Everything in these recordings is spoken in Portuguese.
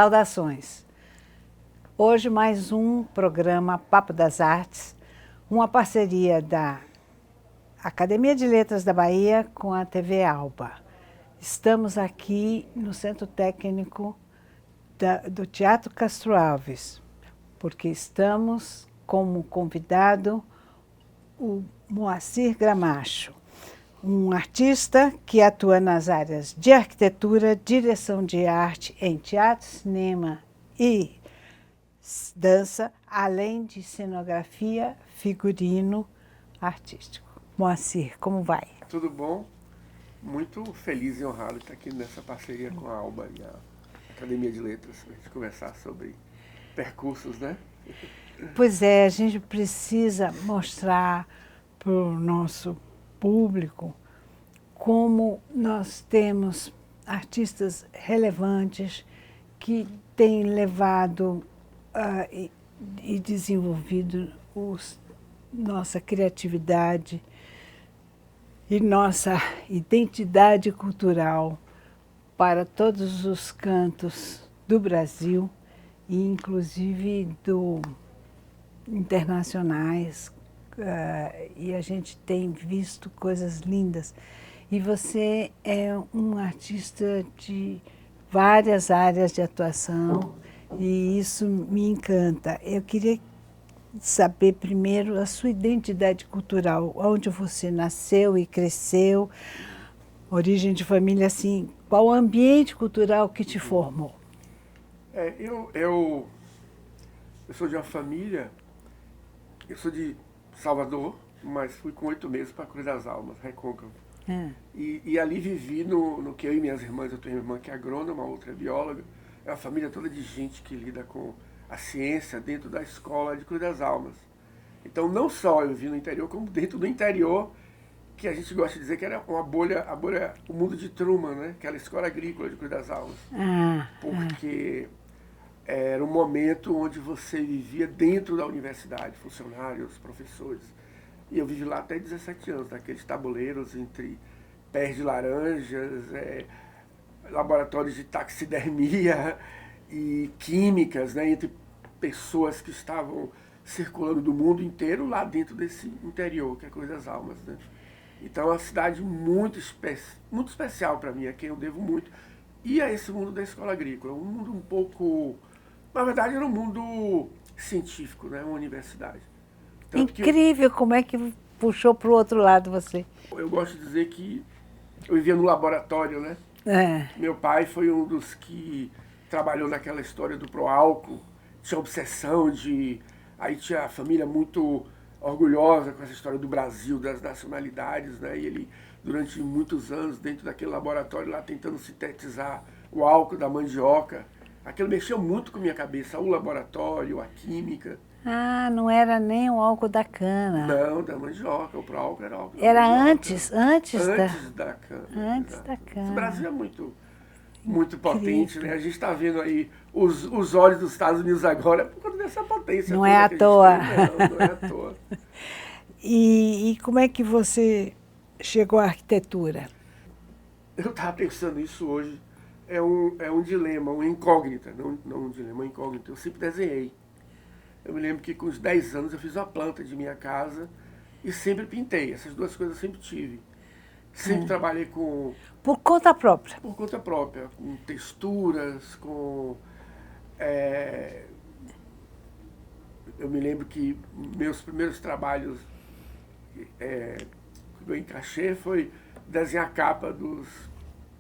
Saudações! Hoje mais um programa Papo das Artes, uma parceria da Academia de Letras da Bahia com a TV Alba. Estamos aqui no Centro Técnico do Teatro Castro Alves, porque estamos como convidado o Moacir Gramacho, um artista que atua nas áreas de arquitetura, direção de arte em teatro, cinema e dança, além de cenografia, figurino artístico. Moacir, como vai? Tudo bom? Muito feliz e honrado de estar aqui nessa parceria com a Alba e a Academia de Letras, para a gente conversar sobre percursos, né? Pois é, a gente precisa mostrar para o nosso público como nós temos artistas relevantes que têm levado e desenvolvido nossa criatividade e nossa identidade cultural para todos os cantos do Brasil e inclusive internacionais, e a gente tem visto coisas lindas. E você é um artista de várias áreas de atuação e isso me encanta. Eu queria saber primeiro a sua identidade cultural, onde você nasceu e cresceu, origem de família, assim, qual o ambiente cultural que te formou? Eu sou de uma família, eu sou de Salvador, mas fui com 8 meses para Cruz das Almas, Recôncavo. E ali vivi no que eu e minhas irmãs, eu tenho uma irmã que é agrônoma, outra é bióloga, é uma família toda de gente que lida com a ciência dentro da escola de Cruz das Almas. Então não só eu vivi no interior, como dentro do interior, que a gente gosta de dizer que era uma bolha, o mundo de Truman, né? Aquela escola agrícola de Cruz das Almas. Porque era um momento onde você vivia dentro da universidade, funcionários, professores. E eu vivi lá até 17 anos, naqueles tabuleiros entre pés de laranjas, laboratórios de taxidermia e químicas, né, entre pessoas que estavam circulando do mundo inteiro lá dentro desse interior, que é Cruz das Almas, né? Então é uma cidade muito especial para mim, a quem eu devo muito. E a esse mundo da escola agrícola, um mundo um pouco... Na verdade era um mundo científico, né, uma universidade. Incrível como é que puxou para o outro lado você. Eu gosto de dizer que eu vivia no laboratório, né? Meu pai foi um dos que trabalhou naquela história do Proálcool, tinha obsessão de... Aí tinha a família muito orgulhosa com essa história do Brasil, das nacionalidades, né? E ele, durante muitos anos, dentro daquele laboratório lá, tentando sintetizar o álcool da mandioca. Aquilo mexeu muito com a minha cabeça, o laboratório, a química. Não era nem o álcool da cana. Não, da mandioca, o álcool era álcool da Era mandioca. antes da cana. Antes da cana. O Brasil é muito potente, né? A gente está vendo aí os olhos dos Estados Unidos agora por conta dessa potência. Não é à toa. Não é à toa. E como é que você chegou à arquitetura? Eu estava pensando isso hoje. É um dilema, uma incógnita. Não um dilema, uma incógnita. Eu sempre desenhei. Eu me lembro que com uns 10 anos eu fiz uma planta de minha casa e sempre pintei. Essas duas coisas eu sempre tive. Sempre trabalhei com... Por conta própria? Por conta própria, com texturas, com... Eu me lembro que meus primeiros trabalhos que eu encaixei foi desenhar a capa dos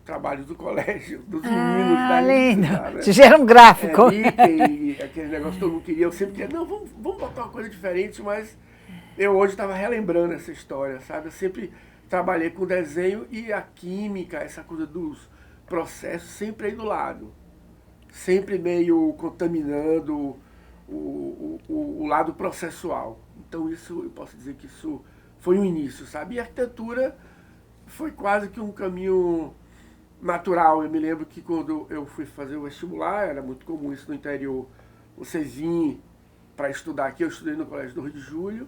trabalhos do colégio, dos meninos da lindo. Né? Você já era um gráfico. Mickey, aquele negócio que todo mundo queria. Eu sempre queria, não, vamos botar uma coisa diferente, mas eu hoje estava relembrando essa história, sabe? Eu sempre trabalhei com desenho e a química, essa coisa dos processos, sempre aí do lado. Sempre meio contaminando o lado processual. Então isso, eu posso dizer que isso foi o início, sabe? E a arquitetura foi quase que um caminho natural. Eu me lembro que quando eu fui fazer o vestibular, era muito comum isso no interior, você vir para estudar aqui. Eu estudei no Colégio do Rio de Julho,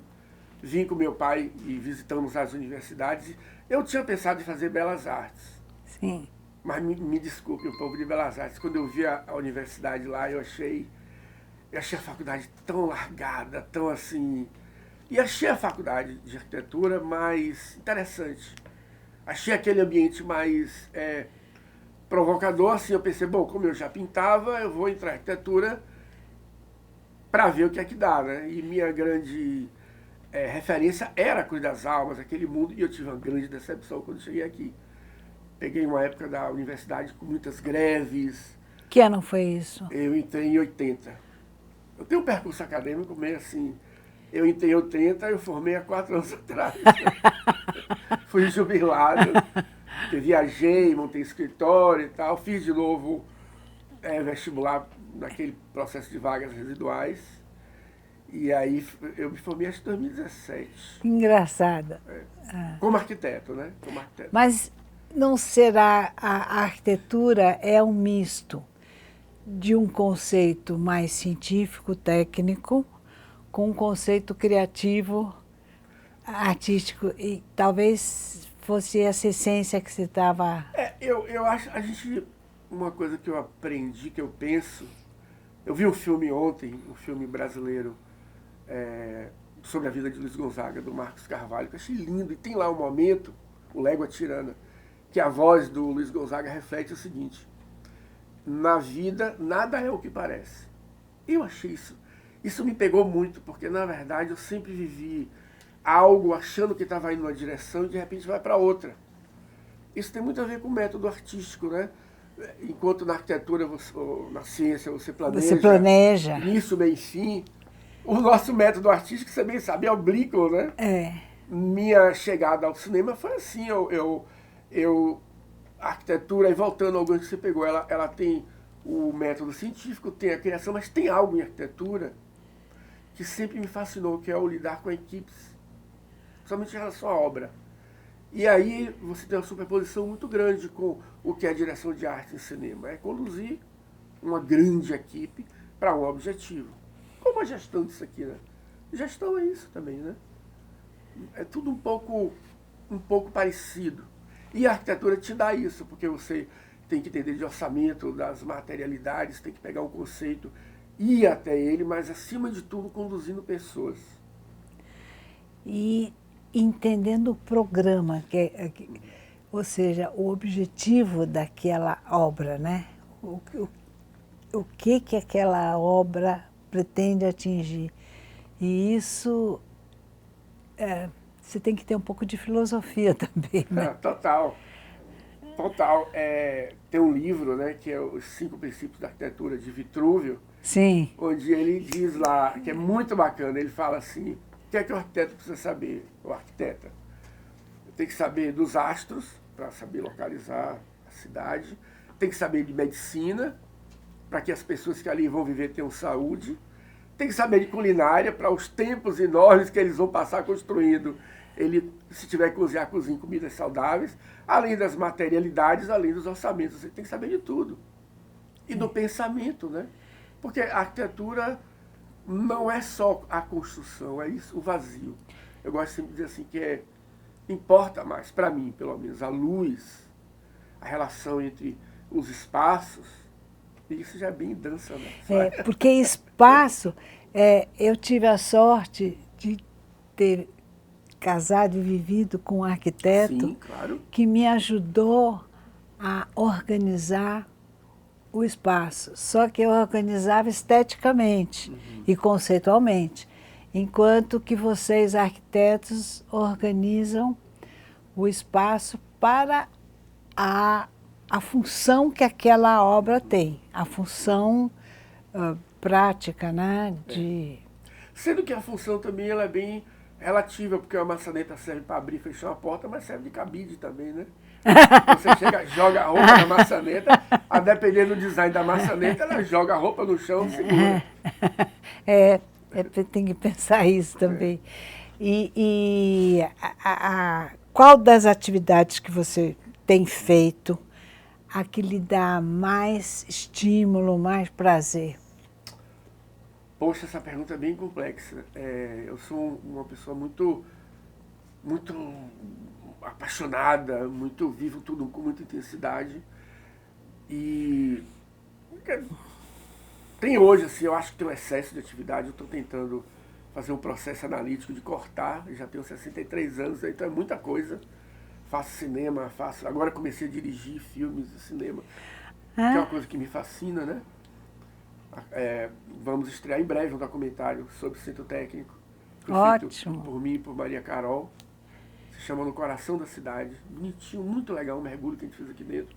vim com meu pai e visitamos as universidades. Eu tinha pensado em fazer Belas Artes. Sim. Mas me desculpe, o povo de Belas Artes, quando eu vi a universidade lá, eu achei a faculdade tão largada, tão assim... E achei a faculdade de arquitetura mais interessante. Achei aquele ambiente mais provocador, assim, eu pensei, bom, como eu já pintava, eu vou entrar em arquitetura para ver o que é que dá, né? E minha grande referência era a Cruz das Almas, aquele mundo, e eu tive uma grande decepção quando cheguei aqui. Peguei uma época da universidade com muitas greves. Que ano foi isso? Eu entrei em 80. Eu tenho um percurso acadêmico meio assim. Eu entrei em 80, eu formei há 4 anos atrás. Fui jubilado, viajei, montei escritório e tal. Fiz de novo vestibular naquele processo de vagas residuais. E aí eu me formei acho que em 2017. Engraçada. Como arquiteto, né? Como arquiteto. Mas não será a arquitetura é um misto de um conceito mais científico, técnico, com um conceito criativo, artístico, e talvez fosse essa essência que você estava... Eu acho, uma coisa que eu aprendi, que eu penso, eu vi um filme ontem, um filme brasileiro, sobre a vida de Luiz Gonzaga, do Marcos Carvalho, que eu achei lindo, e tem lá um momento, o Légua Tirana, que a voz do Luiz Gonzaga reflete o seguinte: na vida nada é o que parece. Eu achei isso me pegou muito, porque na verdade eu sempre vivi algo achando que estava indo numa direção e de repente vai para outra. Isso tem muito a ver com o método artístico, né? Enquanto na arquitetura, ou na ciência, você planeja. Início, meio e fim. O nosso método artístico, você bem sabe, é oblíquo, né? Minha chegada ao cinema foi assim, a arquitetura, e voltando ao gancho que você pegou, ela tem o método científico, tem a criação, mas tem algo em arquitetura que sempre me fascinou, que é o lidar com equipes, somente em relação à obra. E aí você tem uma superposição muito grande com o que é a direção de arte em cinema. É conduzir uma grande equipe para um objetivo. Como a gestão disso aqui, né? Gestão é isso também, né? É tudo um pouco parecido. E a arquitetura te dá isso, porque você tem que entender de orçamento, das materialidades, tem que pegar um conceito, ir até ele, mas acima de tudo conduzindo pessoas. E entendendo o programa, ou seja, o objetivo daquela obra, né? O que aquela obra pretende atingir. E isso, você tem que ter um pouco de filosofia também, né? Total. Tem um livro, né, que é Os 5 Princípios da Arquitetura, de Vitrúvio. Sim. Onde ele diz lá, que é muito bacana, ele fala assim: o que é que o arquiteto precisa saber? O arquiteta tem que saber dos astros, para saber localizar a cidade, tem que saber de medicina, para que as pessoas que ali vão viver tenham saúde, tem que saber de culinária, para os tempos enormes que eles vão passar construindo, ele, se tiver que cozinhar comidas saudáveis, além das materialidades, além dos orçamentos, você tem que saber de tudo. E do pensamento, né? Porque a arquitetura não é só a construção, é isso, o vazio. Eu gosto sempre de dizer assim, que importa mais, para mim, pelo menos, a luz, a relação entre os espaços, e isso já é bem dança, né? Porque espaço, eu tive a sorte de ter casado e vivido com um arquiteto. Sim, claro. Que me ajudou a organizar o espaço, só que eu organizava esteticamente e conceitualmente, enquanto que vocês, arquitetos, organizam o espaço para a função que aquela obra tem, a função prática, né? Sendo que a função também ela é bem relativa, porque a maçaneta serve para abrir e fechar uma porta, mas serve de cabide também, né? Você chega, joga a roupa na maçaneta, a depender do design da maçaneta, ela joga a roupa no chão e segura. Tem que pensar isso também. Qual das atividades que você tem feito a que lhe dá mais estímulo, mais prazer? Poxa, essa pergunta é bem complexa. Eu sou uma pessoa muito apaixonada, vivo tudo com muita intensidade. E tem hoje, assim, eu acho que tem um excesso de atividade, eu estou tentando fazer um processo analítico de cortar, eu já tenho 63 anos, então é muita coisa. Faço cinema, agora comecei a dirigir filmes de cinema, que é uma coisa que me fascina, né? Vamos estrear em breve um documentário sobre o Centro Técnico, feito por mim e por Maria Carol. Se chama No Coração da Cidade. Bonitinho, muito legal, um mergulho que a gente fez aqui dentro.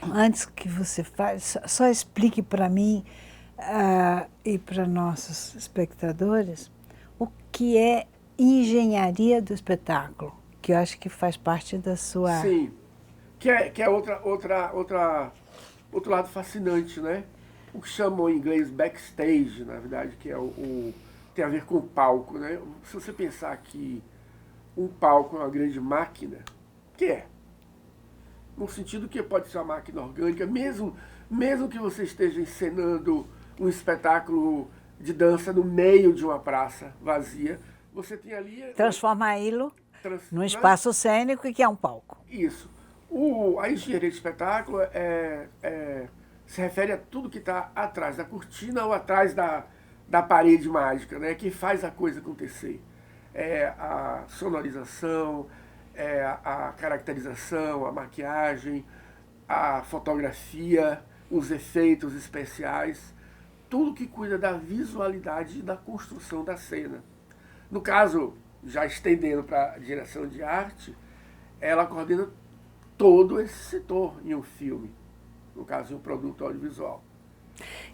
Antes que você faça, só explique para mim e para nossos espectadores o que é engenharia do espetáculo, que eu acho que faz parte da sua... Sim, que é outro lado fascinante, né? O que chamam em inglês backstage, na verdade, que é tem a ver com o palco, né? Se você pensar que um palco é uma grande máquina, que é? No sentido que pode ser uma máquina orgânica, mesmo que você esteja encenando um espetáculo de dança no meio de uma praça vazia, você tem ali... Transformá-lo num espaço cênico e que é um palco. Isso. A engenharia de espetáculo se refere a tudo que está atrás da cortina ou atrás da parede mágica, né? Que faz a coisa acontecer. É a sonorização, a caracterização, a maquiagem, a fotografia, os efeitos especiais, tudo que cuida da visualidade e da construção da cena. No caso, já estendendo para a direção de arte, ela coordena todo esse setor em um filme, no caso, em um produto audiovisual.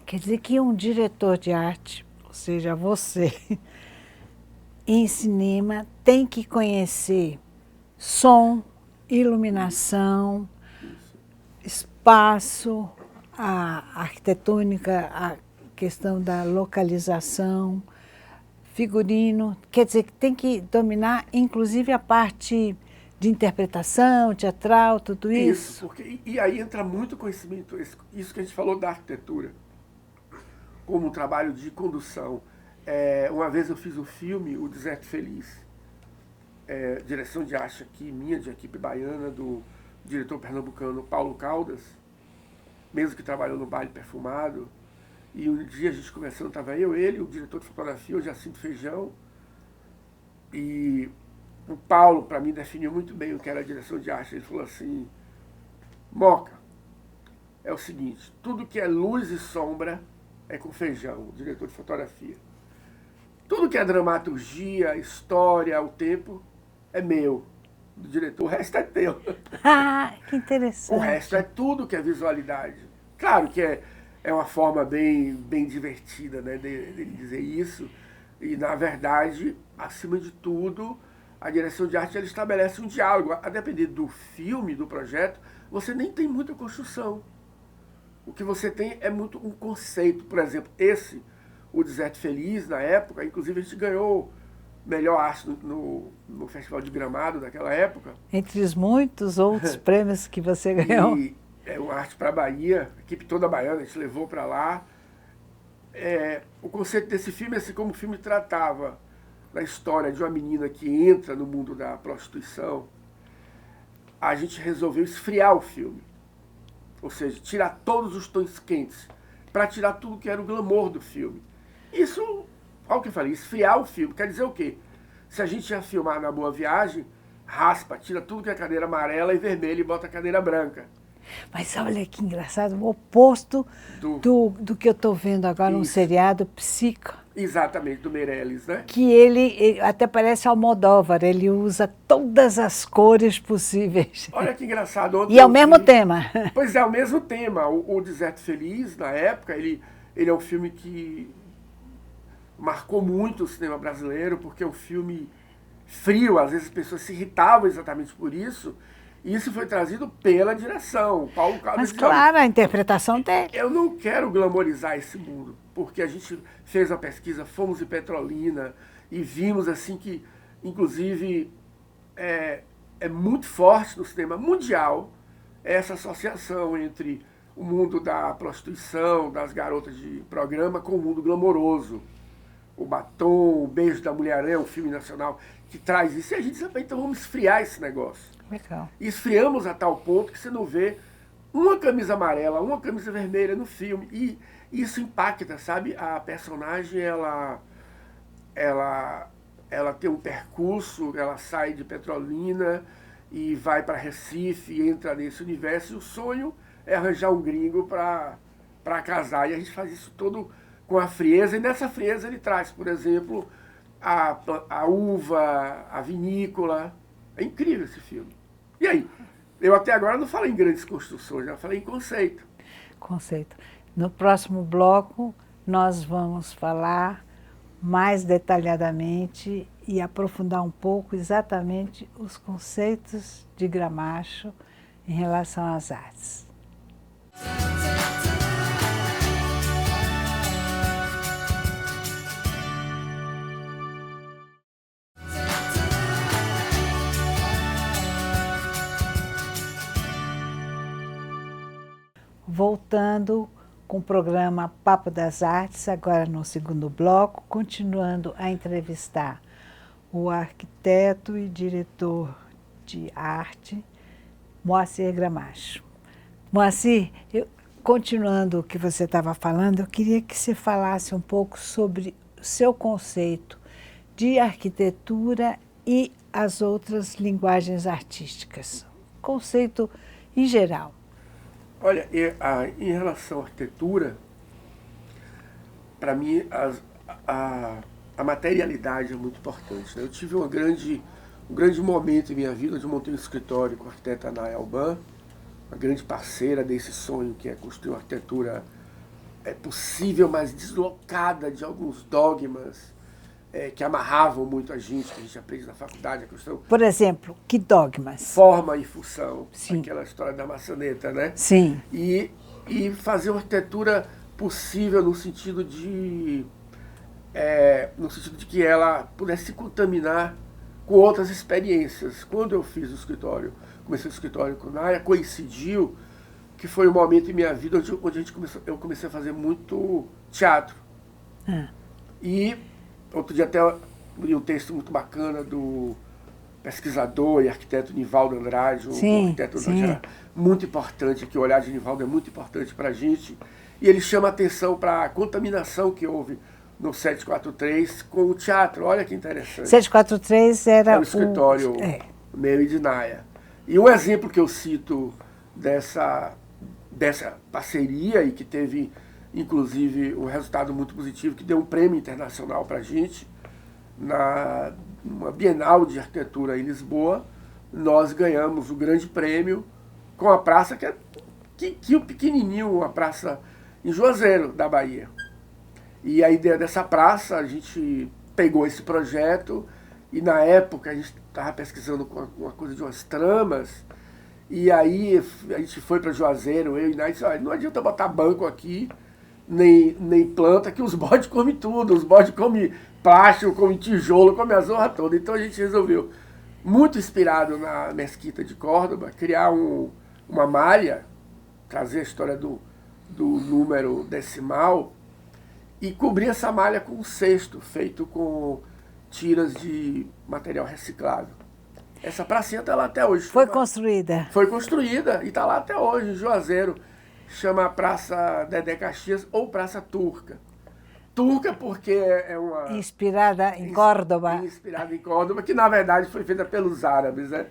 Quer dizer que um diretor de arte, ou seja, você, em cinema, tem que conhecer som, iluminação, espaço, a arquitetônica, a questão da localização, figurino, quer dizer que tem que dominar inclusive a parte de interpretação, teatral, tudo isso. Isso, porque, e aí entra muito conhecimento, isso que a gente falou da arquitetura, como um trabalho de condução. Uma vez eu fiz um filme, O Deserto Feliz, direção de arte aqui, de equipe baiana, do diretor pernambucano Paulo Caldas, mesmo que trabalhou no Baile Perfumado. E um dia a gente conversando, estava ele, o diretor de fotografia, o Jacinto Feijão, e o Paulo, para mim, definiu muito bem o que era a direção de arte. Ele falou assim: Moca, é o seguinte, tudo que é luz e sombra é com Feijão, o diretor de fotografia. Tudo que é dramaturgia, história, o tempo, é meu, do diretor. O resto é teu. Ah, que interessante. O resto é tudo que é visualidade. Claro que é uma forma bem divertida, né, de dizer isso. E, na verdade, acima de tudo, a direção de arte ela estabelece um diálogo. A depender do filme, do projeto, você nem tem muita construção. O que você tem é muito um conceito. Por exemplo, O Deserto Feliz, na época, inclusive a gente ganhou melhor arte no Festival de Gramado daquela época. Entre os muitos outros prêmios que você ganhou. E o Arte para a Bahia, a equipe toda baiana, a gente levou para lá. O conceito desse filme é assim, como o filme tratava da história de uma menina que entra no mundo da prostituição, a gente resolveu esfriar o filme. Ou seja, tirar todos os tons quentes, para tirar tudo que era o glamour do filme. Isso, olha o que eu falei, esfriar o filme. Quer dizer o quê? Se a gente ia filmar na Boa Viagem, raspa, tira tudo que é cadeira amarela e vermelha e bota a cadeira branca. Mas olha que engraçado, o oposto do que eu estou vendo agora, um seriado Psico. Exatamente, do Meirelles, né? Que ele até parece Almodóvar, ele usa todas as cores possíveis. Olha que engraçado. E é o mesmo tema. Pois é, o mesmo tema. O Deserto Feliz, na época, ele é um filme que marcou muito o cinema brasileiro, porque é um filme frio, às vezes as pessoas se irritavam exatamente por isso. E isso foi trazido pela direção. Paulo Caldas. Mas claro, a interpretação dele. Eu não quero glamorizar esse mundo, porque a gente fez uma pesquisa, fomos em Petrolina e vimos assim que, inclusive, é muito forte no cinema mundial essa associação entre o mundo da prostituição, das garotas de programa, com o mundo glamouroso. O Batom, O Beijo da Mulher-Aranha, um filme nacional que traz isso. E a gente disse, então vamos esfriar esse negócio. Legal. E esfriamos a tal ponto que você não vê uma camisa amarela, uma camisa vermelha no filme. E isso impacta, sabe? A personagem, ela tem um percurso, ela sai de Petrolina e vai para Recife, e entra nesse universo, e o sonho é arranjar um gringo para casar. E a gente faz isso todo com a frieza, e nessa frieza ele traz, por exemplo, a uva, a vinícola. É incrível esse filme. E aí? Eu até agora não falei em grandes construções, já falei em conceito. Conceito. No próximo bloco, nós vamos falar mais detalhadamente e aprofundar um pouco exatamente os conceitos de Gramacho em relação às artes. Voltando com o programa Papo das Artes, agora no segundo bloco, continuando a entrevistar o arquiteto e diretor de arte, Moacir Gramacho. Moacir, continuando o que você estava falando, eu queria que você falasse um pouco sobre o seu conceito de arquitetura e as outras linguagens artísticas. Conceito em geral. Olha, em relação à arquitetura, para mim a materialidade é muito importante, né? Eu tive um grande momento em minha vida, onde eu montei um escritório com a arquiteta Anaia Alban, uma grande parceira desse sonho que é construir uma arquitetura possível, mas deslocada de alguns dogmas que amarravam muito a gente, que a gente aprende na faculdade, a questão... Por exemplo, que dogmas? Forma e função, Sim. Aquela história da maçaneta, né? Sim. E fazer uma arquitetura possível no sentido de que ela pudesse se contaminar com outras experiências. Quando eu fiz o escritório, comecei o escritório com Naya, coincidiu que foi um momento em minha vida onde eu comecei a fazer muito teatro. E outro dia até li um texto muito bacana do pesquisador e arquiteto Nivaldo Andrade, um arquiteto muito importante, que o olhar de Nivaldo é muito importante para a gente, e ele chama a atenção para a contaminação que houve no 743 com o teatro. Olha que interessante. 743 era o escritório meu e de Naya. E um exemplo que eu cito dessa parceria, e que teve inclusive um resultado muito positivo, que deu um prêmio internacional para a gente, numa Bienal de Arquitetura em Lisboa, nós ganhamos o grande prêmio com a praça, que o pequenininho, uma praça em Juazeiro, da Bahia. E a ideia dessa praça, a gente pegou esse projeto, e na época a gente estava pesquisando com uma coisa de umas tramas, e aí a gente foi para Juazeiro, eu e Nai, disse, não adianta botar banco aqui, nem planta, que os bodes comem tudo, os bodes comem plástico, comem tijolo, comem a zorra toda. Então a gente resolveu, muito inspirado na Mesquita de Córdoba, criar uma malha, trazer a história do número decimal, e cobrir essa malha com um cesto feito com tiras de material reciclado. Essa pracinha está lá até hoje. Foi construída? Foi construída e está lá até hoje, em Juazeiro. Chama Praça Dedé Caxias ou Praça Turca. Turca porque é uma... Inspirada em Córdoba. Inspirada em Córdoba, que na verdade foi feita pelos árabes, né?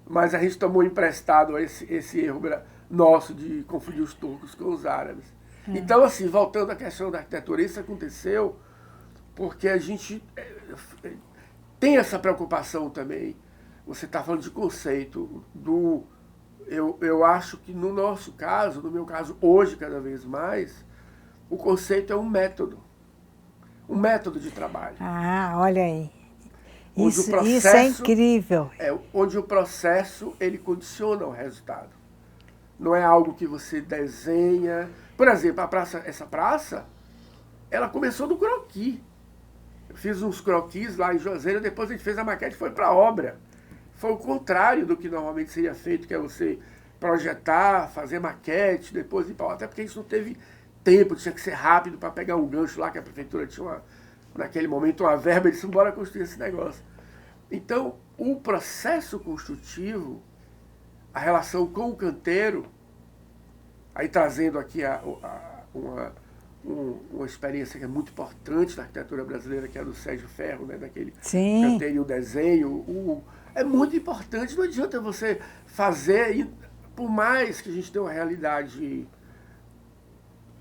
Mas a gente tomou emprestado esse erro nosso de confundir os turcos com os árabes. Então, assim, voltando à questão da arquitetura, isso aconteceu porque a gente tem essa preocupação também. Você está falando de conceito do... Eu acho que no nosso caso, no meu caso hoje cada vez mais, o conceito é um método de trabalho. Ah, olha aí. Isso é incrível. Onde o processo ele condiciona o resultado. Não é algo que você desenha. Por exemplo, essa praça, ela começou no croquis. Eu fiz uns croquis lá em Juazeiro, depois a gente fez a maquete e foi para a obra. Foi o contrário do que normalmente seria feito, que é você projetar, fazer maquete, depois ir para lá. Até porque a gente não teve tempo, tinha que ser rápido para pegar um gancho lá, que a prefeitura tinha, naquele momento, uma verba, e disse, bora construir esse negócio. Então, o processo construtivo, a relação com o canteiro, Aí trazendo aqui uma experiência que é muito importante da arquitetura brasileira, que é a do Sérgio Ferro, né? Daquele canteiro e o desenho. É muito importante, não adianta você fazer, por mais que a gente tenha uma realidade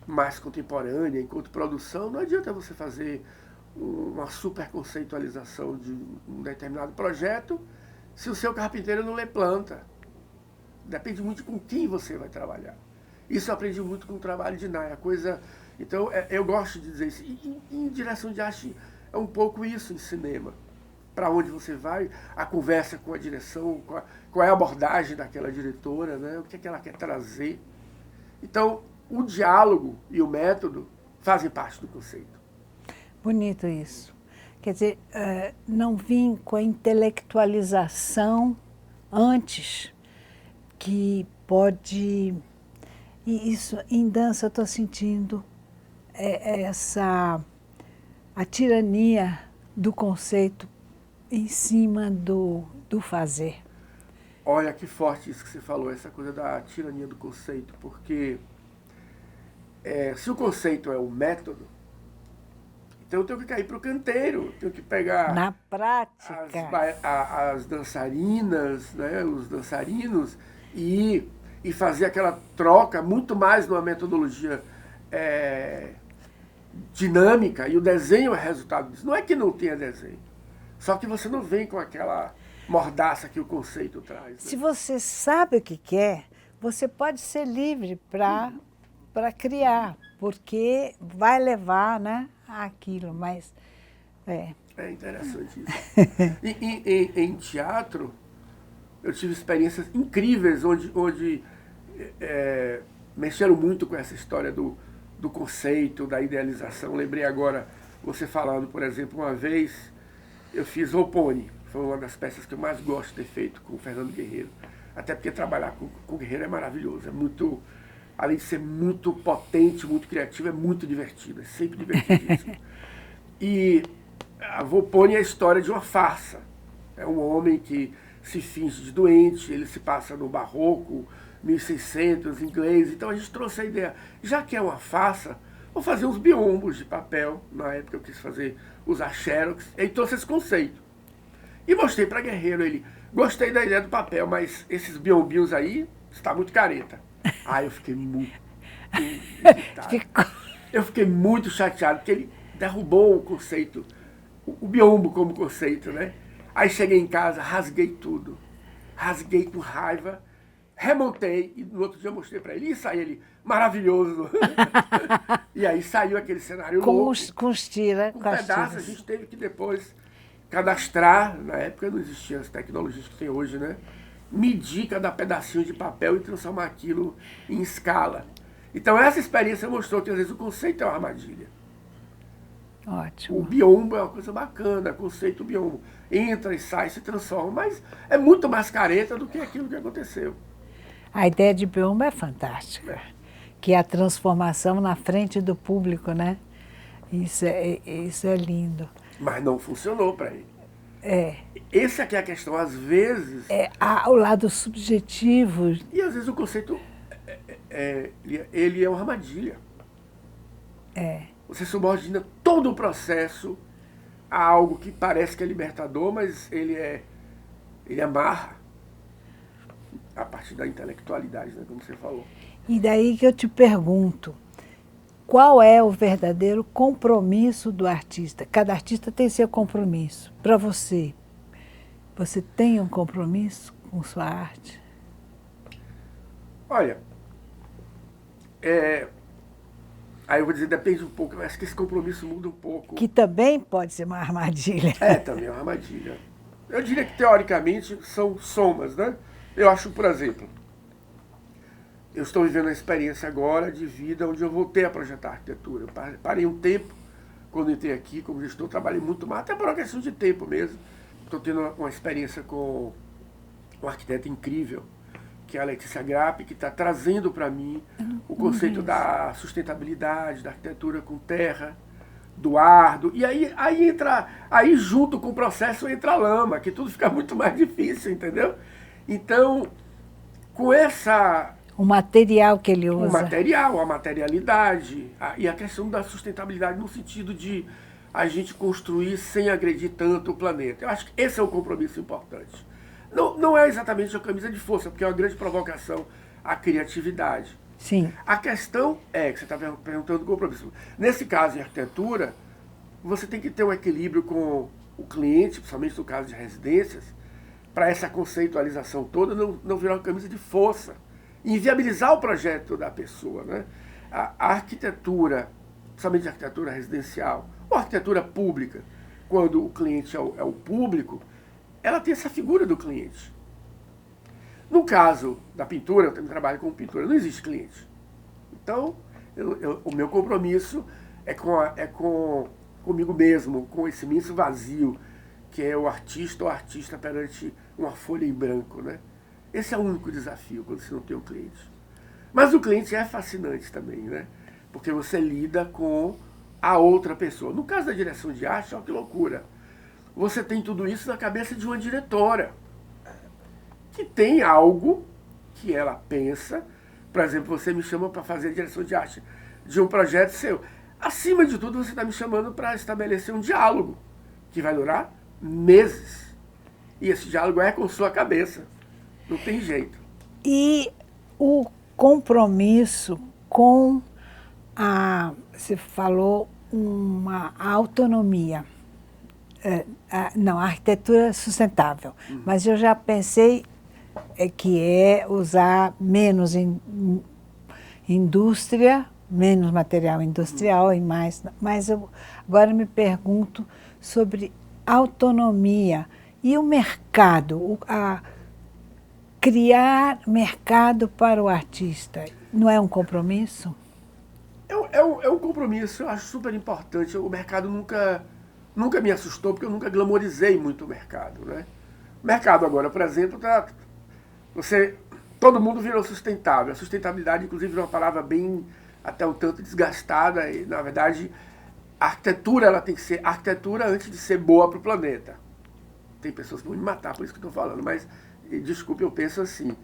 mais contemporânea, enquanto produção, não adianta você fazer uma super conceitualização de um determinado projeto se o seu carpinteiro não lê planta. Depende muito com quem você vai trabalhar. Isso eu aprendi muito com o trabalho de Naya. Então, eu gosto de dizer isso. Em direção de arte, é um pouco isso em cinema. Para onde você vai, a conversa com a direção, qual é a abordagem daquela diretora, né? O que é que ela quer trazer. Então, o diálogo e o método fazem parte do conceito. Bonito isso. Quer dizer, não vim com a intelectualização antes, que pode... E isso, em dança, eu estou sentindo a tirania do conceito em cima do fazer. Olha que forte isso que você falou, essa coisa da tirania do conceito, porque se o conceito é o método, então eu tenho que cair para o canteiro, tenho que pegar na prática as dançarinas, né, os dançarinos e fazer aquela troca muito mais numa metodologia dinâmica, e o desenho é resultado disso. Não é que não tenha desenho, só que você não vem com aquela mordaça que o conceito traz. Né? Se você sabe o que quer, você pode ser livre para criar, porque vai levar, né, aquilo, mas... É interessante isso. Em teatro, eu tive experiências incríveis onde mexeram muito com essa história do conceito, da idealização. Lembrei agora, você falando, por exemplo, uma vez eu fiz Opone, foi uma das peças que eu mais gosto de ter feito com o Fernando Guerreiro. Até porque trabalhar com o Guerreiro é maravilhoso, é muito, além de ser muito potente, muito criativo, é muito divertido, é sempre divertidíssimo. E a Volpone é a história de uma farsa. É um homem que se finge de doente, ele se passa no barroco, 1600, inglês. Então a gente trouxe a ideia, já que é uma farsa, vou fazer uns biombos de papel. Na época eu quis usar xerox, e aí trouxe esse conceito. E mostrei para Guerreiro, ele, gostei da ideia do papel, mas esses biombinhos aí, está muito careta. Aí eu fiquei muito irritado. Eu fiquei muito chateado, porque ele derrubou o conceito, o biombo como conceito, né? Aí cheguei em casa, rasguei tudo. Rasguei com raiva, remontei e no outro dia eu mostrei para ele. Isso aí, ele, maravilhoso. E aí saiu aquele cenário louco. Com os tiras. Com pedaços, a gente teve que depois cadastrar, na época não existiam as tecnologias que tem hoje, né? Medir cada pedacinho de papel e transformar aquilo em escala. Então essa experiência mostrou que às vezes o conceito é uma armadilha. Ótimo. O biombo é uma coisa bacana, o conceito biombo. Entra e sai, se transforma, mas é muito mais careta do que aquilo que aconteceu. A ideia de biombo é fantástica, que é a transformação na frente do público, né? Isso é lindo. Mas não funcionou para ele. Essa aqui é a questão, às vezes... o lado subjetivo. E às vezes o conceito, ele é uma armadilha. Você subordina todo o processo a algo que parece que é libertador, mas ele amarra a partir da intelectualidade, né, como você falou. E daí que eu te pergunto, qual é o verdadeiro compromisso do artista? Cada artista tem seu compromisso. Para você, você tem um compromisso com sua arte? Olha, aí eu vou dizer, depende um pouco, eu acho que esse compromisso muda um pouco. Que também pode ser uma armadilha. Também é uma armadilha. Eu diria que, teoricamente, são somas, né? Eu acho, por exemplo, eu estou vivendo uma experiência agora de vida onde eu voltei a projetar arquitetura. Eu parei um tempo, quando entrei aqui como gestor, trabalhei muito mais, até por uma questão de tempo mesmo. Estou tendo uma experiência com uma arquiteta incrível, que é a Letícia Grappi, que está trazendo para mim o conceito da sustentabilidade, da arquitetura com terra, do ar, e aí junto com o processo entra a lama, que tudo fica muito mais difícil, entendeu? Então, com essa O material que ele usa. O material, a materialidade e a questão da sustentabilidade no sentido de a gente construir sem agredir tanto o planeta. Eu acho que esse é um compromisso importante. Não é exatamente a camisa de força, porque é uma grande provocação à criatividade. Sim. A questão é, que você está perguntando do compromisso. Nesse caso de arquitetura, você tem que ter um equilíbrio com o cliente, principalmente no caso de residências, para essa conceitualização toda não virar uma camisa de força. Inviabilizar o projeto da pessoa. Né? A arquitetura, principalmente a arquitetura residencial, ou a arquitetura pública, quando o cliente é o público, ela tem essa figura do cliente. No caso da pintura, eu também trabalho com pintura, não existe cliente. Então, o meu compromisso é comigo mesmo, com esse imenso vazio, que é o artista ou artista perante uma folha em branco. Né? Esse é o único desafio quando você não tem um cliente. Mas o cliente é fascinante também, né? Porque você lida com a outra pessoa. No caso da direção de arte, olha que loucura. Você tem tudo isso na cabeça de uma diretora, que tem algo que ela pensa. Por exemplo, você me chama para fazer a direção de arte de um projeto seu. Acima de tudo, você está me chamando para estabelecer um diálogo, que vai durar meses. E esse diálogo é com sua cabeça. Não tem jeito. E o compromisso com você falou, uma autonomia. Não, a arquitetura sustentável. Mas eu já pensei que é usar menos indústria, menos material industrial e mais. Mas eu agora me pergunto sobre autonomia e o mercado, criar mercado para o artista. Não é um compromisso? É um compromisso, eu acho super importante. O mercado nunca me assustou, porque eu nunca glamorizei muito o mercado. Né? O mercado agora, por exemplo, todo mundo virou sustentável. A sustentabilidade, inclusive, é uma palavra bem, até um tanto desgastada. E, na verdade, a arquitetura ela tem que ser arquitetura antes de ser boa para o planeta. Tem pessoas que vão me matar por isso que eu estou falando, mas, desculpe, eu penso assim.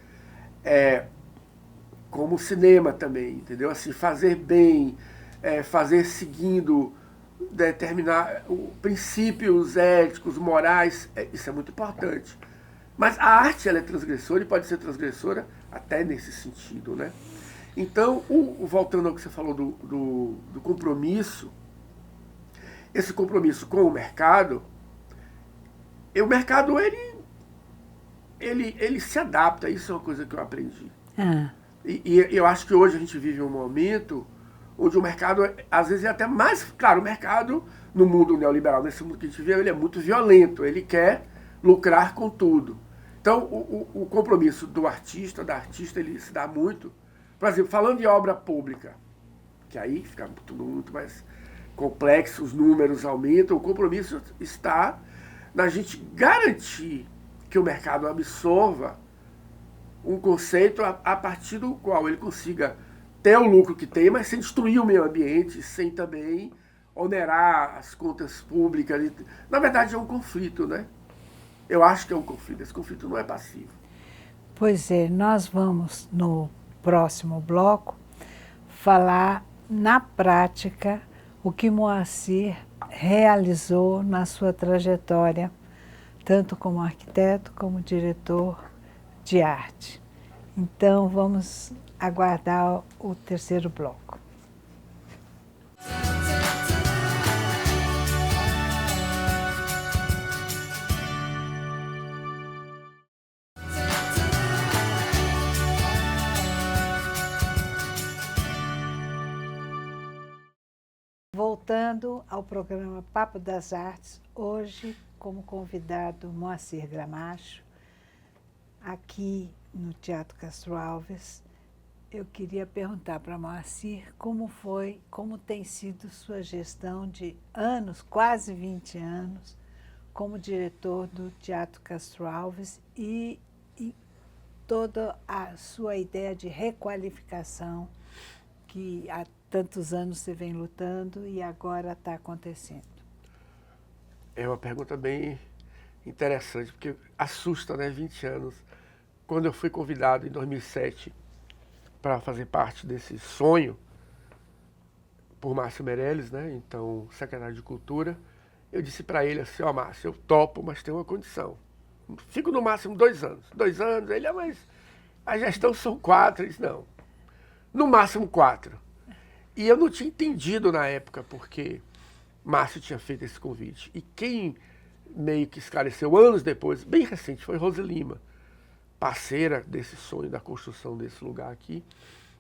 Como o cinema também, entendeu? Assim, fazer bem, fazer seguindo determinar princípios éticos, morais, isso é muito importante. Mas a arte ela é transgressora e pode ser transgressora até nesse sentido. Né? Então, voltando ao que você falou do compromisso, esse compromisso com o mercado ele se adapta, isso é uma coisa que eu aprendi. E eu acho que hoje a gente vive um momento onde o mercado, às vezes, é até mais... Claro, o mercado, no mundo neoliberal, nesse mundo que a gente vive, ele é muito violento, ele quer lucrar com tudo. Então, o compromisso do artista, da artista, ele se dá muito... Por exemplo, falando de obra pública, que aí fica tudo muito mais complexo, os números aumentam, o compromisso está na gente garantir que o mercado absorva um conceito a partir do qual ele consiga ter o lucro que tem, mas sem destruir o meio ambiente, sem também onerar as contas públicas. Na verdade, é um conflito, né? Eu acho que é um conflito. Esse conflito não é passivo. Pois é, nós vamos, no próximo bloco, falar na prática o que Moacir realizou na sua trajetória, tanto como arquiteto como diretor de arte. Então, vamos aguardar o terceiro bloco. Voltando ao programa Papo das Artes, hoje como convidado Moacir Gramacho, aqui no Teatro Castro Alves. Eu queria perguntar para Moacir como tem sido sua gestão de anos, quase 20 anos, como diretor do Teatro Castro Alves e toda a sua ideia de requalificação que há tantos anos você vem lutando e agora está acontecendo. É uma pergunta bem interessante, porque assusta, né? 20 anos. Quando eu fui convidado em 2007 para fazer parte desse sonho por Márcio Meirelles, né? Então, secretário de Cultura, eu disse para ele assim, Márcio, eu topo, mas tem uma condição. Fico no máximo 2 anos. 2 anos, ele, mas a gestão são 4. Ele disse, não, no máximo 4. E eu não tinha entendido na época porque Márcio tinha feito esse convite. E quem meio que esclareceu anos depois, bem recente, foi Rose Lima, parceira desse sonho da construção desse lugar aqui,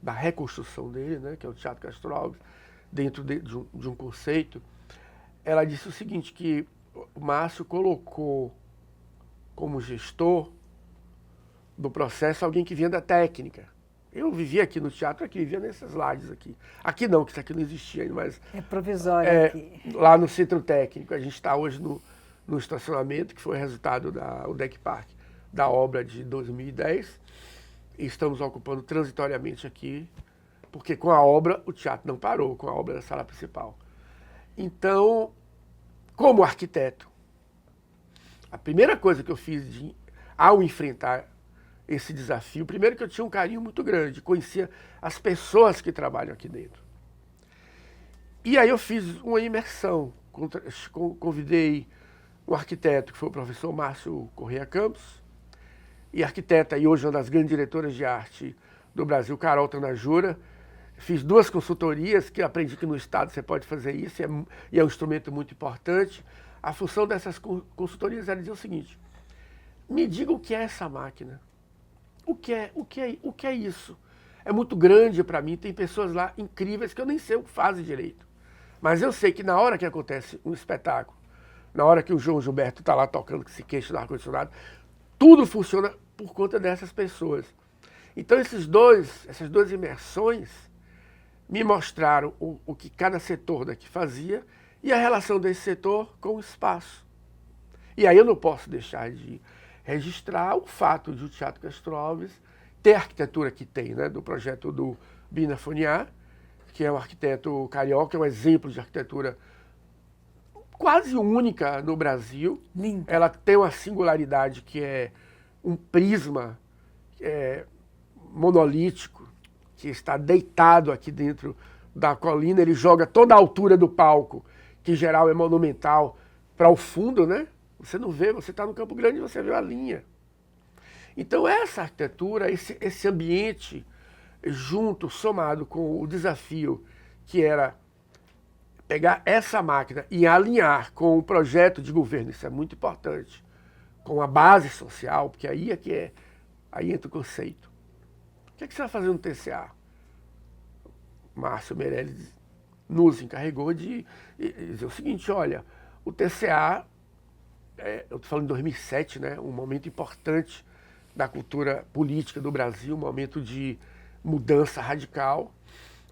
da reconstrução dele, né, que é o Teatro Castro Alves, dentro de um conceito. Ela disse o seguinte, que o Márcio colocou como gestor do processo alguém que vinha da técnica. Eu vivia aqui no teatro, aqui, vivia nessas lajes aqui. Aqui não, que isso aqui não existia ainda, mas... É provisório aqui. Lá no centro técnico, a gente está hoje no estacionamento, que foi resultado da UDEC Park, da obra de 2010. E estamos ocupando transitoriamente aqui, porque com a obra o teatro não parou, com a obra da sala principal. Então, como arquiteto, a primeira coisa que eu fiz ao enfrentar esse desafio, primeiro que eu tinha um carinho muito grande, conhecia as pessoas que trabalham aqui dentro. E aí eu fiz uma imersão, convidei um arquiteto, que foi o professor Márcio Correia Campos, e arquiteta, e hoje uma das grandes diretoras de arte do Brasil, Carol Tanajura. Fiz 2 consultorias, que aprendi que no Estado você pode fazer isso, e é um instrumento muito importante. A função dessas consultorias era dizer o seguinte, me diga o que é essa máquina. O que é isso? É muito grande para mim, tem pessoas lá incríveis que eu nem sei o que fazem direito. Mas eu sei que na hora que acontece um espetáculo, na hora que o João Gilberto está lá tocando, que se queixa do ar-condicionado, tudo funciona por conta dessas pessoas. Então essas 2 imersões me mostraram o que cada setor daqui fazia e a relação desse setor com o espaço. E aí eu não posso deixar de registrar o fato de o Teatro Castro Alves ter a arquitetura que tem, né, do projeto do Bina Foniar, que é um arquiteto carioca, é um exemplo de arquitetura quase única no Brasil. Linda. Ela tem uma singularidade que é um prisma monolítico, que está deitado aqui dentro da colina. Ele joga toda a altura do palco, que em geral é monumental, para o fundo, né? Você não vê, você está no Campo Grande e você vê a linha. Então essa arquitetura, esse ambiente junto, somado com o desafio que era pegar essa máquina e alinhar com o projeto de governo, isso é muito importante, com a base social, porque aí entra o conceito. O que você vai fazer no TCA? Márcio Meirelles nos encarregou de dizer o seguinte, olha, o TCA, eu estou falando de 2007, né, um momento importante da cultura política do Brasil, um momento de mudança radical,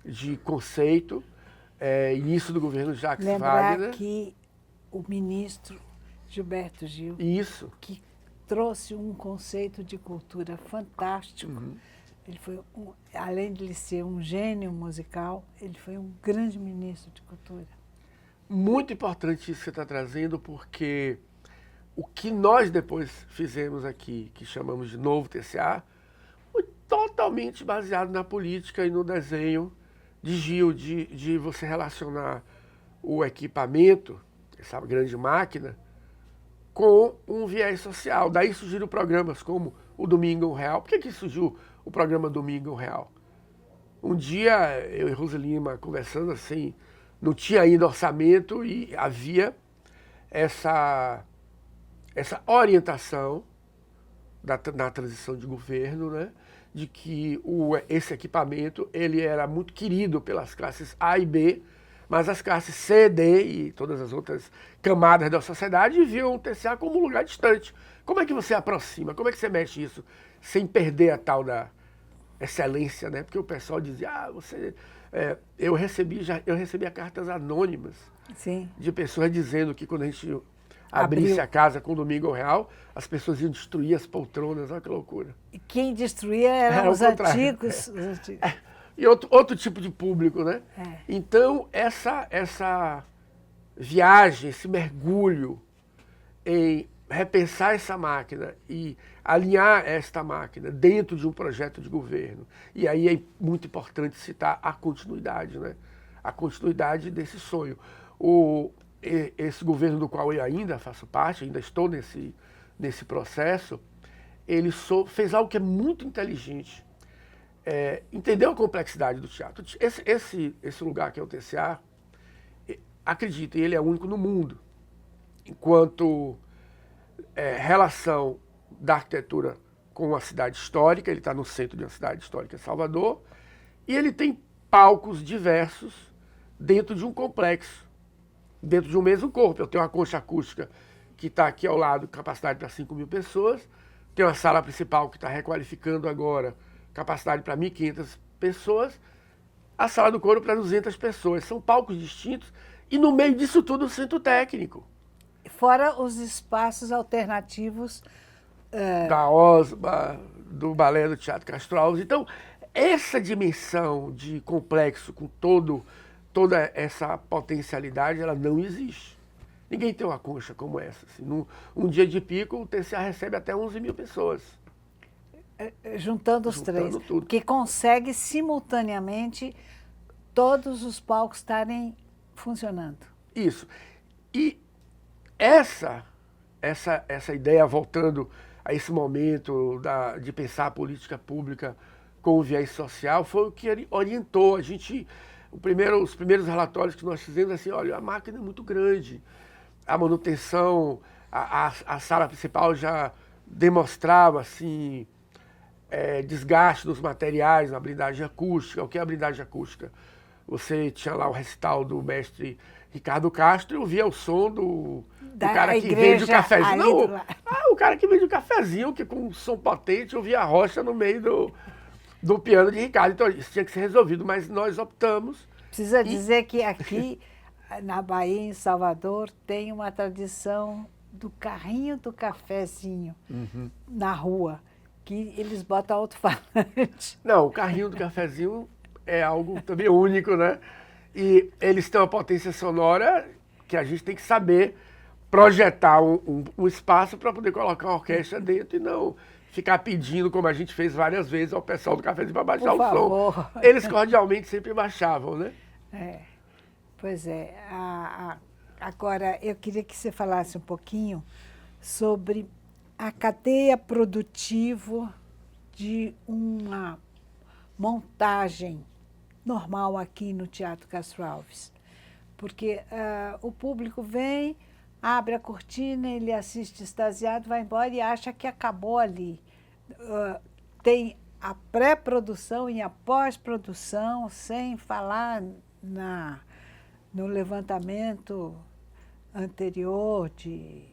de conceito, início do governo Jacques Wagner. Lembrar que o ministro Gilberto Gil, isso, que trouxe um conceito de cultura fantástico. Ele foi, além de ele ser um gênio musical, ele foi um grande ministro de cultura. Muito importante isso que você está trazendo, porque o que nós depois fizemos aqui, que chamamos de Novo TCA, foi totalmente baseado na política e no desenho de Gil, de você relacionar o equipamento, essa grande máquina, com um viés social. Daí surgiram programas como o Domingo Real. Por que surgiu o programa Domingo Real? Um dia, eu e Rose Lima conversando assim, não tinha ainda orçamento e havia essa orientação na transição de governo, né, de que esse equipamento ele era muito querido pelas classes A e B, mas as classes C, D e todas as outras camadas da sociedade viam o TCA como um lugar distante. Como é que você aproxima? Como é que você mexe isso sem perder a tal da excelência, né? Porque o pessoal dizia, eu recebia cartas anônimas. Sim. De pessoas dizendo que quando a gente abrisse a casa com o Domingo Real, as pessoas iam destruir as poltronas, olha que loucura. E quem destruía eram os antigos. E outro tipo de público, né? Então, essa viagem, esse mergulho em repensar essa máquina e alinhar esta máquina dentro de um projeto de governo. E aí é muito importante citar a continuidade, né? A continuidade desse sonho. Esse governo do qual eu ainda faço parte, ainda estou nesse processo, ele fez algo que é muito inteligente. Entendeu a complexidade do teatro. Esse lugar que é o TCA, acreditem, ele é único no mundo, enquanto relação da arquitetura com uma cidade histórica. Ele está no centro de uma cidade histórica, Salvador, e ele tem palcos diversos dentro de um complexo, dentro de um mesmo corpo. Eu tenho uma concha acústica que está aqui ao lado, capacidade para 5.000 pessoas, tem uma sala principal que está requalificando agora, capacidade para 1.500 pessoas, a sala do coro para 200 pessoas. São palcos distintos e no meio disso tudo o centro técnico. Fora os espaços alternativos da OSBA, do Balé do Teatro Castro Alves. Então, essa dimensão de complexo com toda essa potencialidade, ela não existe. Ninguém tem uma concha como essa. Assim. Um dia de pico, o TCA recebe até 11.000 pessoas. Juntando os três. Tudo. Que consegue simultaneamente todos os palcos estarem funcionando. Isso. E essa ideia, voltando a esse momento de pensar a política pública com o viés social, foi o que orientou a gente. Os primeiros relatórios que nós fizemos, assim, olha, a máquina é muito grande, a manutenção, a sala principal já demonstrava assim, desgaste dos materiais na blindagem acústica. O que é a blindagem acústica? Você tinha lá o recital do mestre Ricardo Castro e ouvia o som do cara que vende o cafezinho. Não, o cara que vende o cafezinho, que com um som potente ouvia a rocha no meio do piano de Ricardo. Então isso tinha que ser resolvido, mas nós optamos. Precisa dizer que aqui na Bahia, em Salvador, tem uma tradição do carrinho do cafezinho na rua, que eles botam alto-falante. Não, o carrinho do cafezinho é algo também único, né? E eles têm uma potência sonora que a gente tem que saber projetar um espaço para poder colocar uma orquestra dentro e não ficar pedindo, como a gente fez várias vezes, ao pessoal do cafezinho para baixar o som. Eles cordialmente sempre baixavam, né? Pois é. Agora, eu queria que você falasse um pouquinho sobre a cadeia produtiva de uma montagem normal aqui no Teatro Castro Alves. Porque o público vem, abre a cortina, ele assiste extasiado, vai embora e acha que acabou ali. Tem a pré-produção e a pós-produção, sem falar no levantamento anterior de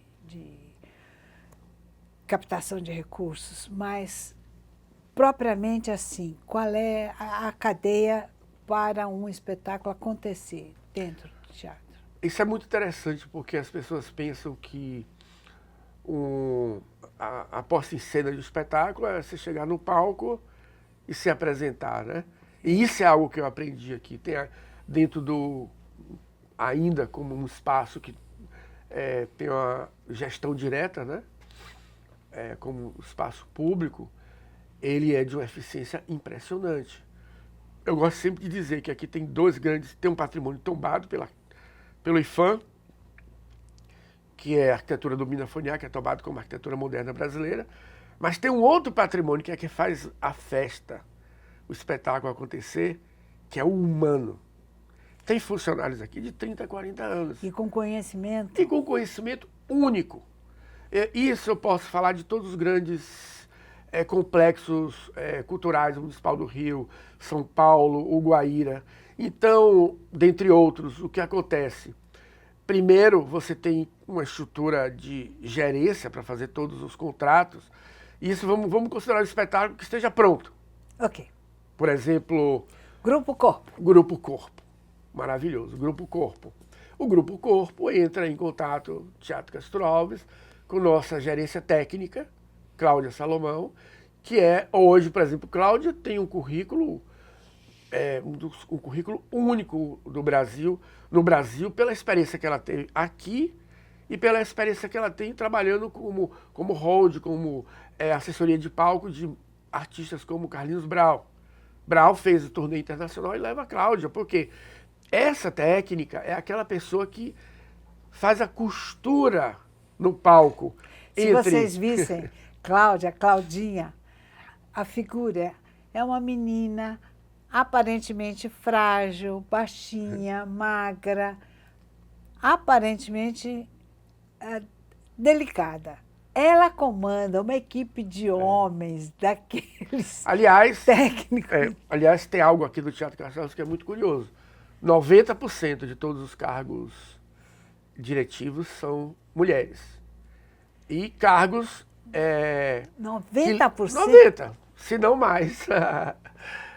captação de recursos, mas propriamente assim, qual é a cadeia para um espetáculo acontecer dentro do teatro? Isso é muito interessante, porque as pessoas pensam que a posta em cena de um espetáculo é você chegar no palco e se apresentar, né? E isso é algo que eu aprendi aqui. Tem dentro ainda como um espaço que tem uma gestão direta, né? Como espaço público, ele é de uma eficiência impressionante. Eu gosto sempre de dizer que aqui tem tem um patrimônio tombado pelo IFAM, que é a arquitetura do Minafoniá, que é tombado como arquitetura moderna brasileira, mas tem um outro patrimônio que é que faz a festa, o espetáculo acontecer, que é o humano. Tem funcionários aqui de 30, 40 anos. E com conhecimento? E com conhecimento único. Isso eu posso falar de todos os grandes complexos culturais, o Municipal do Rio, São Paulo, o Guaíra. Então, dentre outros, o que acontece? Primeiro, você tem uma estrutura de gerência para fazer todos os contratos. Isso vamos considerar um espetáculo que esteja pronto. Ok. Por exemplo... Grupo Corpo. Grupo Corpo. Maravilhoso. Grupo Corpo. O Grupo Corpo entra em contato, Teatro Castro Alves, com nossa gerência técnica, Cláudia Salomão, que hoje, por exemplo, Cláudia tem um currículo, um currículo único no Brasil, pela experiência que ela teve aqui e pela experiência que ela tem trabalhando como hold, como assessoria de palco de artistas como Carlinhos Brau. Brau fez o turnê internacional e leva a Cláudia, porque essa técnica é aquela pessoa que faz a costura no palco. Se vocês vissem Cláudia, Claudinha, a figura é uma menina aparentemente frágil, baixinha, magra, aparentemente delicada. Ela comanda uma equipe de homens daqueles técnicos. Aliás, tem algo aqui do Teatro Castelos que é muito curioso. 90% de todos os cargos diretivos são mulheres. E cargos... 90%? 90%, se não mais.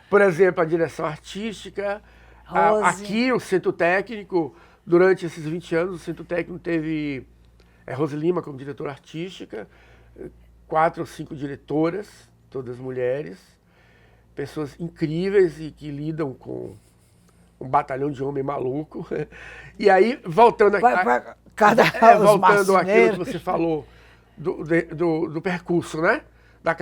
Por exemplo, a direção artística. Aqui, o Centro Técnico, durante esses 20 anos, o Centro Técnico teve Rose Lima como diretora artística, 4 ou 5 diretoras, todas mulheres, pessoas incríveis e que lidam com um batalhão de homem maluco. E aí, voltando àquilo que você falou do percurso, né? Da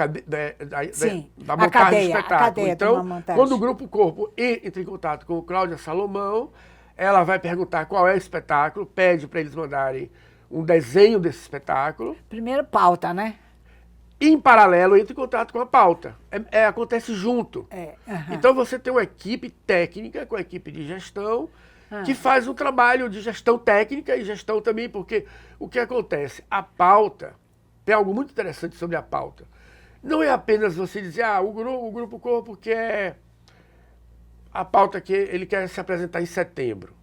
montagem do espetáculo. Então, quando o Grupo Corpo entra em contato com Cláudia Salomão, ela vai perguntar qual é o espetáculo, pede para eles mandarem um desenho desse espetáculo. Primeiro pauta, né? E, em paralelo, entra em contato com a pauta. Acontece junto. Então, você tem uma equipe técnica com a equipe de gestão que faz um trabalho de gestão técnica e gestão também, porque o que acontece? A pauta, tem algo muito interessante sobre a pauta. Não é apenas você dizer, o Grupo Corpo quer a pauta que ele quer se apresentar em setembro.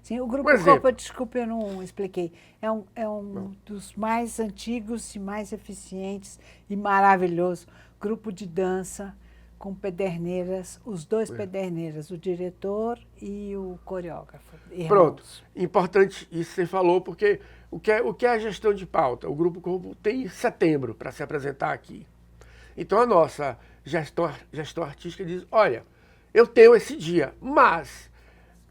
Sim, o Grupo Corpo, desculpe, eu não expliquei, é um dos mais antigos e mais eficientes e maravilhoso grupo de dança com pederneiras, os dois pederneiras, o diretor e o coreógrafo. Irmãos. Pronto, importante isso que você falou, porque o que é a gestão de pauta? O Grupo Corpo tem setembro para se apresentar aqui. Então a nossa gestão artística diz, olha, eu tenho esse dia, mas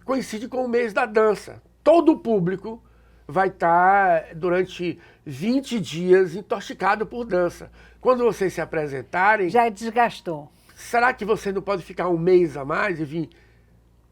coincide com o mês da dança. Todo o público vai estar durante 20 dias intoxicado por dança. Quando vocês se apresentarem... Já desgastou. Será que você não pode ficar um mês a mais e vir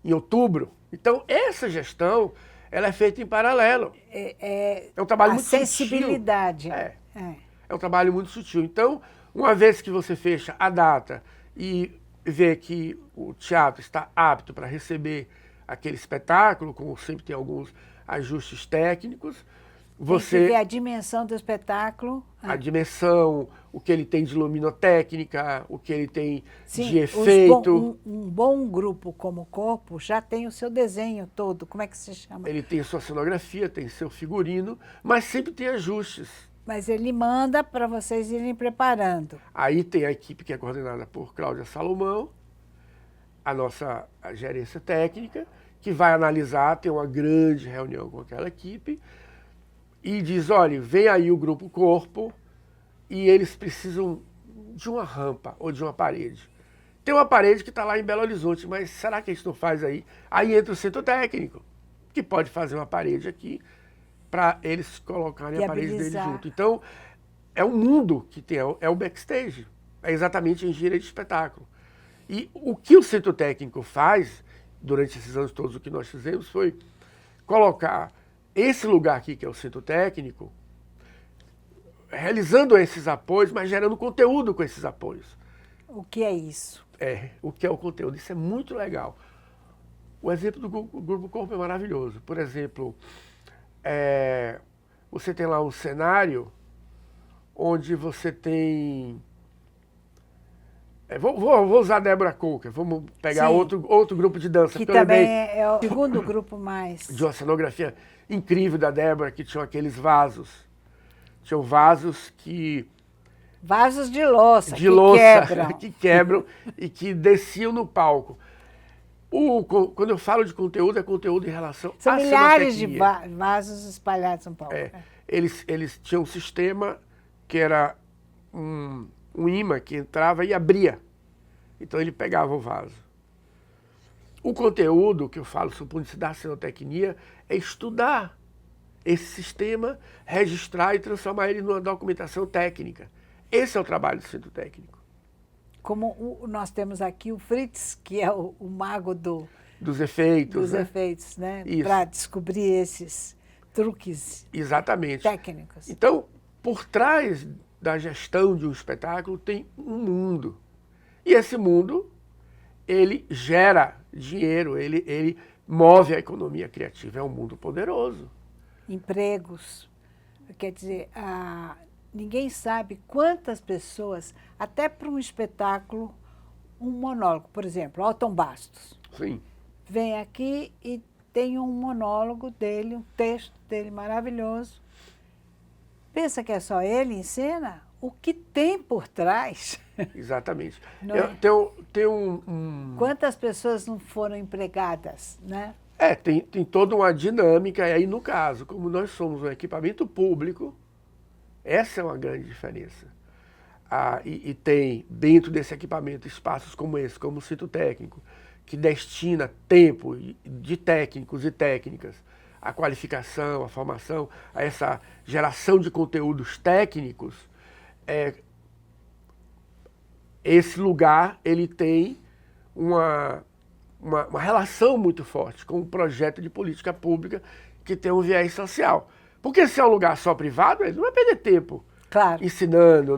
em outubro? Então, essa gestão, ela é feita em paralelo. É um trabalho muito sutil. A sensibilidade. É um trabalho muito sutil. Então, uma vez que você fecha a data e vê que o teatro está apto para receber aquele espetáculo, como sempre tem alguns ajustes técnicos, você... Tem que ver a dimensão do espetáculo. A dimensão, o que ele tem de luminotécnica, o que ele tem de efeito. Um bom grupo como o Corpo já tem o seu desenho todo, como é que se chama? Ele tem sua cenografia, tem seu figurino, mas sempre tem ajustes. Mas ele manda para vocês irem preparando. Aí tem a equipe que é coordenada por Cláudia Salomão, a gerência técnica, que vai analisar, tem uma grande reunião com aquela equipe, e diz, olha, vem aí o Grupo Corpo, e eles precisam de uma rampa ou de uma parede. Tem uma parede que está lá em Belo Horizonte, mas será que a gente não faz aí? Aí entra o Centro Técnico, que pode fazer uma parede aqui, para eles colocarem a parede deles junto. Então, é um mundo que tem, é o backstage, é exatamente a engenharia de espetáculo. E o que o Centro Técnico faz, durante esses anos todos, o que nós fizemos foi colocar esse lugar aqui, que é o Centro Técnico, realizando esses apoios, mas gerando conteúdo com esses apoios. O que é isso? O que é o conteúdo. Isso é muito legal. O exemplo do Grupo Corpo é maravilhoso. Por exemplo, você tem lá um cenário onde você tem... Vou usar a Débora Coker, vamos pegar outro grupo de dança. Que também é o segundo grupo mais... De uma cenografia incrível da Débora, que tinham aqueles vasos. Tinham vasos que... Vasos de louça, que quebram e que desciam no palco. Quando eu falo de conteúdo, é conteúdo em relação à cenotecnia. São milhares de vasos espalhados no palco. Eles tinham um sistema que era um imã que entrava e abria. Então ele pegava o vaso. O conteúdo que eu falo, do ponto de vista da cenotecnia, é estudar esse sistema, registrar e transformar ele numa documentação técnica. Esse é o trabalho do centro técnico. Como nós temos aqui o Fritz, que é o mago dos efeitos. Dos efeitos, né? Para descobrir esses truques técnicos. Então, por trás da gestão de um espetáculo tem um mundo. E esse mundo, ele gera dinheiro, ele move a economia criativa. É um mundo poderoso. Empregos. Quer dizer, ninguém sabe quantas pessoas, até para um espetáculo, um monólogo, por exemplo, Alton Bastos. Sim. Vem aqui e tem um monólogo dele, um texto dele maravilhoso. Pensa que é só ele em cena? O que tem por trás? Exatamente. Quantas pessoas não foram empregadas, né? Tem toda uma dinâmica. E aí, no caso, como nós somos um equipamento público, essa é uma grande diferença. E tem, dentro desse equipamento, espaços como esse, como o Centro Técnico, que destina tempo de técnicos e técnicas à qualificação, à formação, a essa geração de conteúdos técnicos. Esse lugar ele tem uma relação muito forte com um projeto de política pública que tem um viés social. Porque se é um lugar só privado, ele não vai perder tempo ensinando,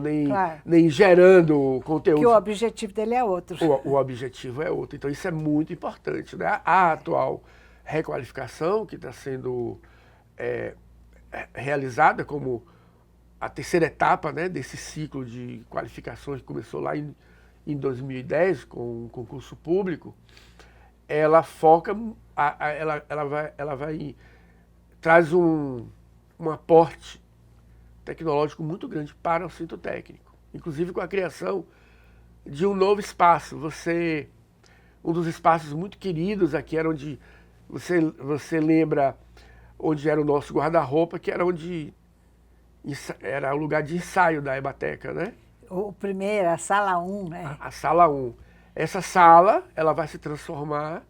nem gerando conteúdo. Porque o objetivo dele é outro. O objetivo é outro. Então isso é muito importante, né? A atual requalificação que está sendo realizada como a terceira etapa, né, desse ciclo de qualificações que começou lá em 2010 com o concurso público, ela foca, traz um aporte tecnológico muito grande para o centro técnico, inclusive com a criação de um novo espaço. Um dos espaços muito queridos aqui era onde você lembra onde era o nosso guarda-roupa, que era era o lugar de ensaio da Ebateca, né? O primeiro, a sala 1, né? A sala 1. Essa sala, ela vai se transformar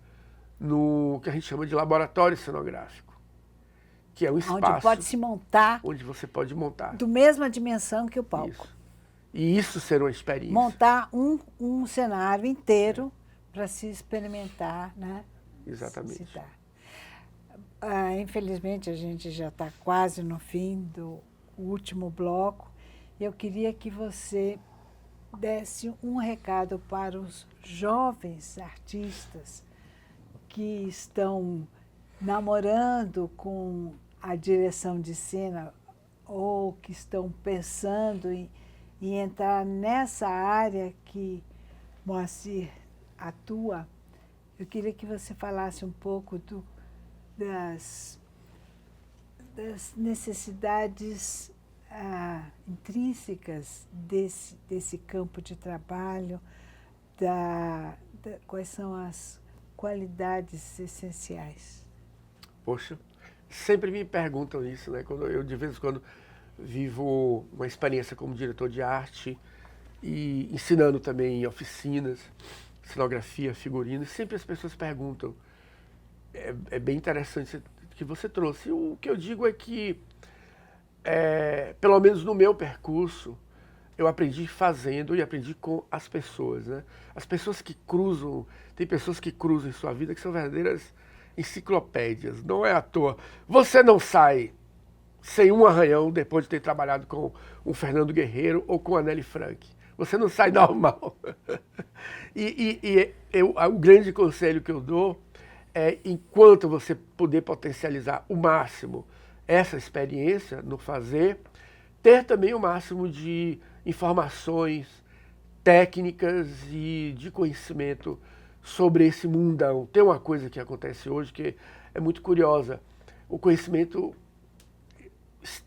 no que a gente chama de laboratório cenográfico, que é um espaço onde pode se montar, onde você pode montar do mesma dimensão que o palco. Isso. E isso ser uma experiência. Montar um cenário inteiro para se experimentar, né? Exatamente. Infelizmente, a gente já está quase no fim do último bloco. Eu queria que você desse um recado para os jovens artistas que estão namorando com a direção de cena ou que estão pensando em entrar nessa área que Moacir atua. Eu queria que você falasse um pouco das necessidades intrínsecas desse campo de trabalho, quais são as qualidades essenciais. Poxa, sempre me perguntam isso, né? Quando eu, de vez em quando, vivo uma experiência como diretor de arte e ensinando também em oficinas, cenografia, figurino, sempre as pessoas perguntam. É bem interessante que você trouxe. O que eu digo é que, pelo menos no meu percurso, eu aprendi fazendo e aprendi com as pessoas, né? As pessoas que cruzam, tem pessoas que cruzam em sua vida que são verdadeiras enciclopédias, não é à toa. Você não sai sem um arranhão depois de ter trabalhado com o Fernando Guerreiro ou com a Nelly Frank. Você não sai normal. O grande conselho que eu dou é, enquanto você puder potencializar o máximo essa experiência no fazer, ter também o máximo de informações técnicas e de conhecimento sobre esse mundão. Tem uma coisa que acontece hoje que é muito curiosa. O conhecimento,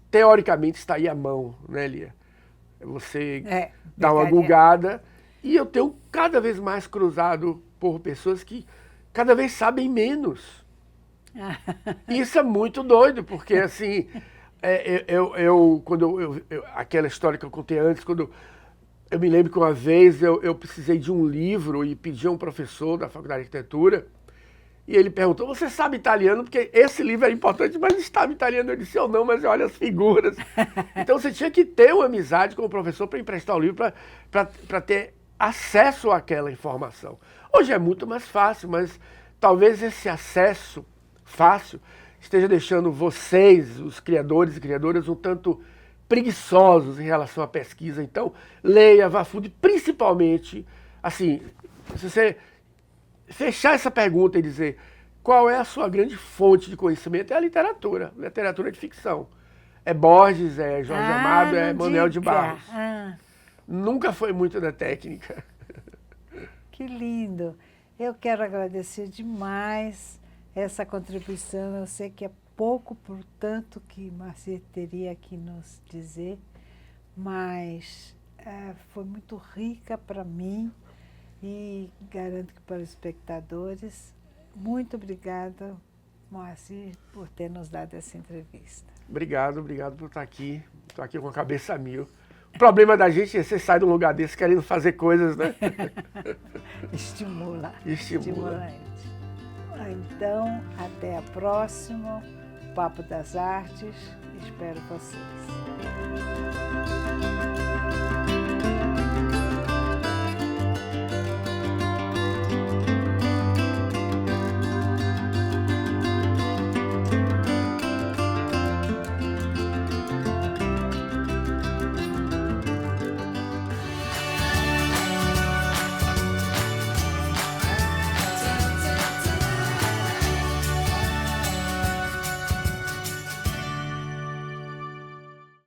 teoricamente, está aí à mão, né, Lia? Você dá uma googada, e eu tenho cada vez mais cruzado por pessoas que cada vez sabem menos. Isso é muito doido, porque assim, aquela história que eu contei antes, quando eu me lembro que uma vez eu precisei de um livro e pedi a um professor da Faculdade de Arquitetura, E ele perguntou, você sabe italiano? Porque esse livro é importante, mas estava em italiano. Eu disse, eu não, mas olha as figuras. Então você tinha que ter uma amizade com o professor para emprestar o livro, para ter acesso àquela informação. Hoje é muito mais fácil, mas talvez esse acesso fácil esteja deixando vocês, os criadores e criadoras, um tanto preguiçosos em relação à pesquisa. Então, leia, vá fundo, principalmente, assim, se você fechar essa pergunta e dizer qual é a sua grande fonte de conhecimento, é a literatura de ficção. É Borges, é Jorge Amado, é Manuel de Barros. Nunca foi muito da técnica. Que lindo! Eu quero agradecer demais essa contribuição. Eu sei que é pouco, portanto, que Moacir teria que nos dizer, mas foi muito rica para mim e garanto que para os espectadores. Muito obrigada, Moacir, por ter nos dado essa entrevista. Obrigado por estar aqui. Estou aqui com a cabeça a mil. O problema da gente é você sair de um lugar desse querendo fazer coisas, né? Estimula. Estimulante. Então, até a próxima. Papo das Artes. Espero vocês.